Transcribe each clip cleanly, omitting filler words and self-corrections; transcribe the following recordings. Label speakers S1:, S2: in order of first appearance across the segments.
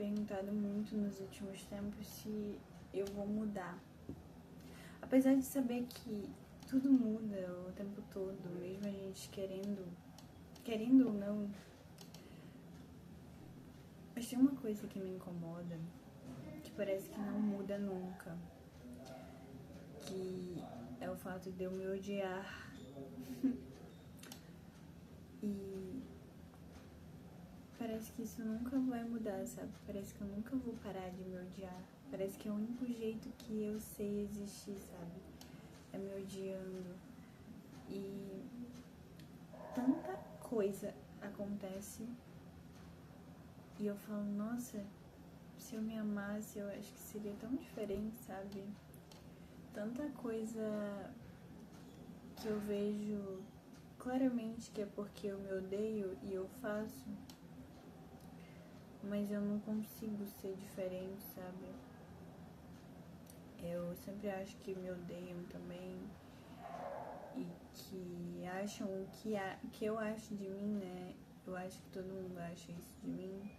S1: perguntado muito nos últimos tempos se eu vou mudar. Apesar de saber que tudo muda o tempo todo, mesmo a gente querendo ou não. Mas tem uma coisa que me incomoda, que parece que não muda nunca, que é o fato de eu me odiar. E parece que isso nunca vai mudar, sabe? Parece que eu nunca vou parar de me odiar. Parece que é o único jeito que eu sei existir, sabe? É me odiando. E tanta coisa acontece e eu falo, nossa, se eu me amasse, eu acho que seria tão diferente, sabe? Tanta coisa que eu vejo claramente que é porque eu me odeio e eu faço, mas eu não consigo ser diferente, sabe? Eu sempre acho que me odeiam também e que acham que eu acho de mim, né? Eu acho que todo mundo acha isso de mim.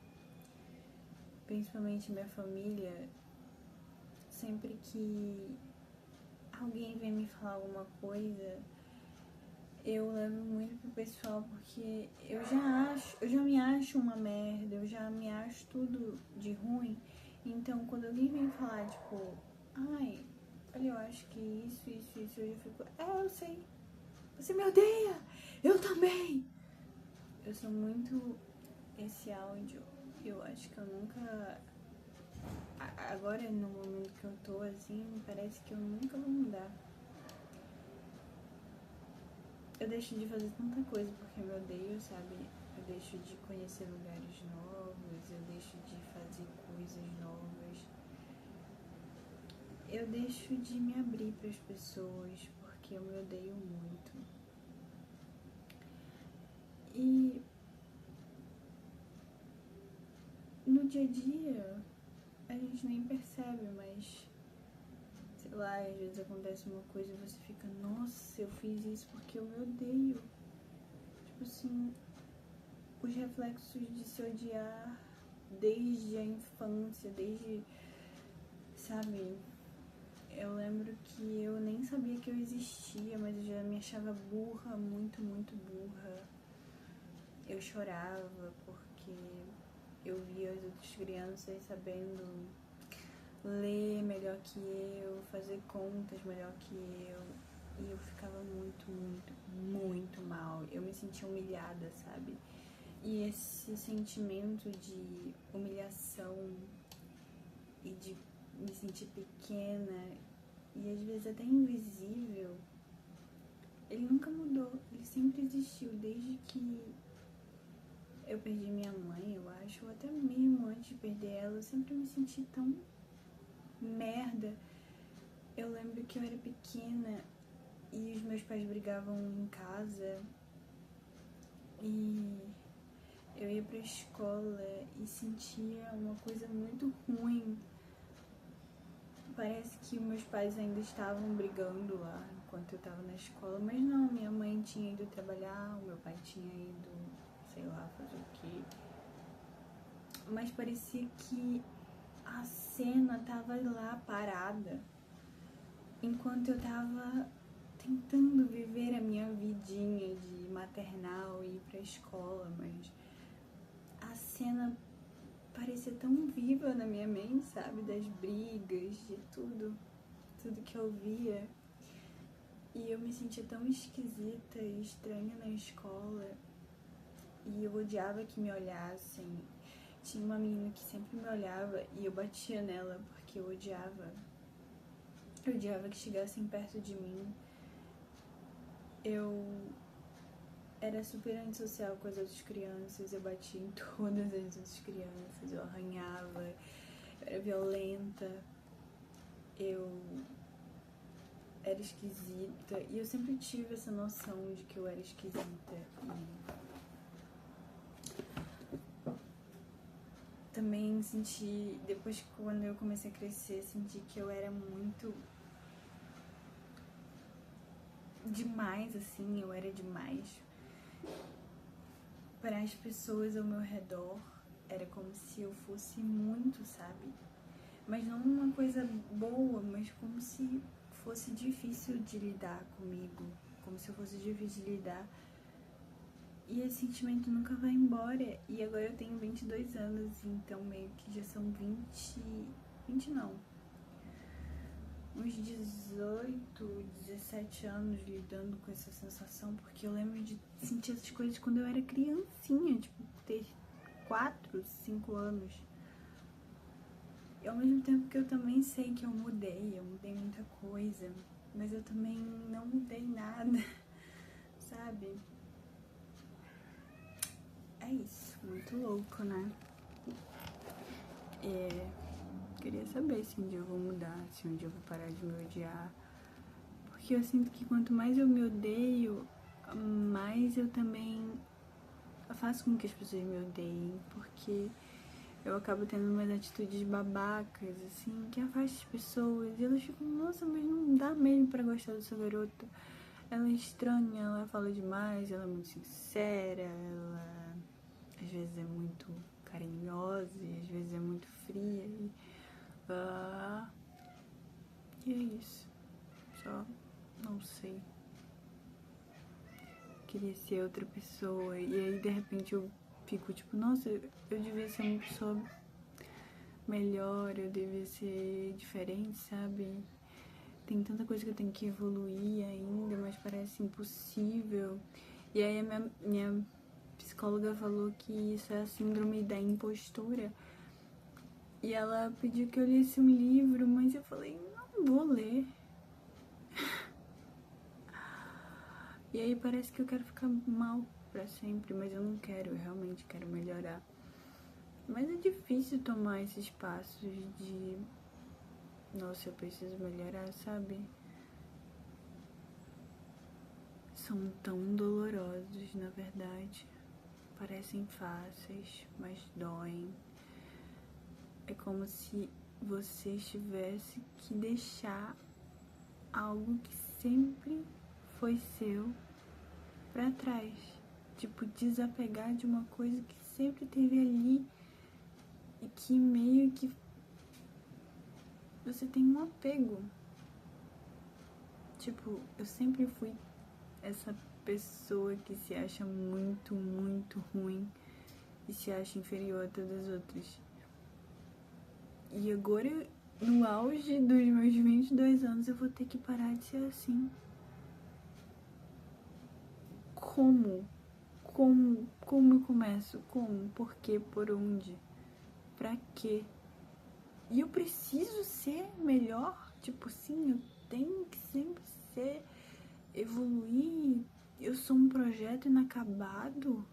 S1: Principalmente minha família. Sempre que alguém vem me falar alguma coisa, eu levo muito pro pessoal, porque eu já me acho uma merda, eu já me acho tudo de ruim. Então quando alguém vem falar, tipo, ai, olha, eu acho que isso, eu já fico, eu sei, você me odeia, eu também. Eu sou muito esse áudio, eu acho que eu nunca, agora no momento que eu tô assim, parece que eu nunca vou mudar. Eu deixo de fazer tanta coisa porque eu me odeio, sabe? Eu deixo de conhecer lugares novos, eu deixo de fazer coisas novas. Eu deixo de me abrir para as pessoas porque eu me odeio muito. E no dia a dia a gente nem percebe, mas sei lá, às vezes acontece uma coisa e você fica, nossa, eu fiz isso porque eu me odeio. Tipo assim, os reflexos de se odiar desde a infância, desde, sabe? Eu lembro que eu nem sabia que eu existia, mas eu já me achava burra, muito, muito burra. Eu chorava porque eu via as outras crianças sabendo ler melhor que eu, fazer contas melhor que eu. E eu ficava muito, muito, muito mal. Eu me sentia humilhada, sabe? E esse sentimento de humilhação e de me sentir pequena e às vezes até invisível, ele nunca mudou, ele sempre existiu desde que eu perdi minha mãe, eu acho, ou até mesmo antes de perder ela, eu sempre me senti tão merda. Eu lembro que eu era pequena e os meus pais brigavam em casa e eu ia pra escola e sentia uma coisa muito ruim. Parece que meus pais ainda estavam brigando lá enquanto eu tava na escola, mas não, minha mãe tinha ido trabalhar, o meu pai tinha ido, sei lá, fazer o quê. Mas parecia que a cena tava lá parada, enquanto eu tava tentando viver a minha vidinha de maternal e ir pra escola, mas a cena parecia tão viva na minha mente, sabe? Das brigas, de tudo que eu via. E eu me sentia tão esquisita e estranha na escola. E eu odiava que me olhassem. Tinha uma menina que sempre me olhava e eu batia nela porque eu odiava. Eu odiava que chegassem perto de mim. Eu era super antissocial com as outras crianças. Eu batia em todas as outras crianças. Eu arranhava. Eu era violenta. Eu era esquisita. E eu sempre tive essa noção de que eu era esquisita. E também senti, depois que quando eu comecei a crescer, senti que eu era muito demais, assim, eu era demais para as pessoas ao meu redor. era como se eu fosse muito, sabe? Mas não uma coisa boa, mas como se fosse difícil de lidar comigo, como se fosse difícil de lidar. E esse sentimento nunca vai embora. E agora eu tenho 22 anos, então meio que já são 20 não, uns 18, 17 anos lidando com essa sensação, porque eu lembro de sentir essas coisas quando eu era criancinha, tipo, ter 4, 5 anos. E ao mesmo tempo que eu também sei que eu mudei muita coisa, mas eu também não mudei nada, sabe? É isso, muito louco, né? Queria saber se um dia eu vou mudar, se um dia eu vou parar de me odiar. Porque eu sinto que quanto mais eu me odeio, mais eu também faço com que as pessoas me odeiem. Porque eu acabo tendo umas atitudes babacas, assim, que afastam as pessoas. E elas ficam, nossa, mas não dá mesmo pra gostar dessa garota. Ela é estranha, ela fala demais, ela é muito sincera, ela às vezes é muito carinhosa e às vezes é muito fria. E é isso. Só não sei. Queria ser outra pessoa. E aí de repente eu fico tipo, nossa, eu devia ser uma pessoa melhor, eu devia ser diferente, sabe? Tem tanta coisa que eu tenho que evoluir ainda, mas parece impossível. E aí a minha psicóloga falou que isso é a síndrome da impostura. E ela pediu que eu lesse um livro, mas eu falei, não vou ler. E aí parece que eu quero ficar mal pra sempre, mas eu não quero, eu realmente quero melhorar. Mas é difícil tomar esses passos de, nossa, eu preciso melhorar, sabe? São tão dolorosos, na verdade. Parecem fáceis, mas doem. É como se você tivesse que deixar algo que sempre foi seu pra trás. Tipo, desapegar de uma coisa que sempre teve ali e que meio que você tem um apego. Tipo, eu sempre fui essa pessoa que se acha muito, muito ruim e se acha inferior a todas as outras. E agora, no auge dos meus 22 anos, eu vou ter que parar de ser assim. Como? Como eu começo? Como? Por quê? Por onde? Pra quê? E eu preciso ser melhor? Tipo, sim, eu tenho que sempre ser, evoluir. Eu sou um projeto inacabado?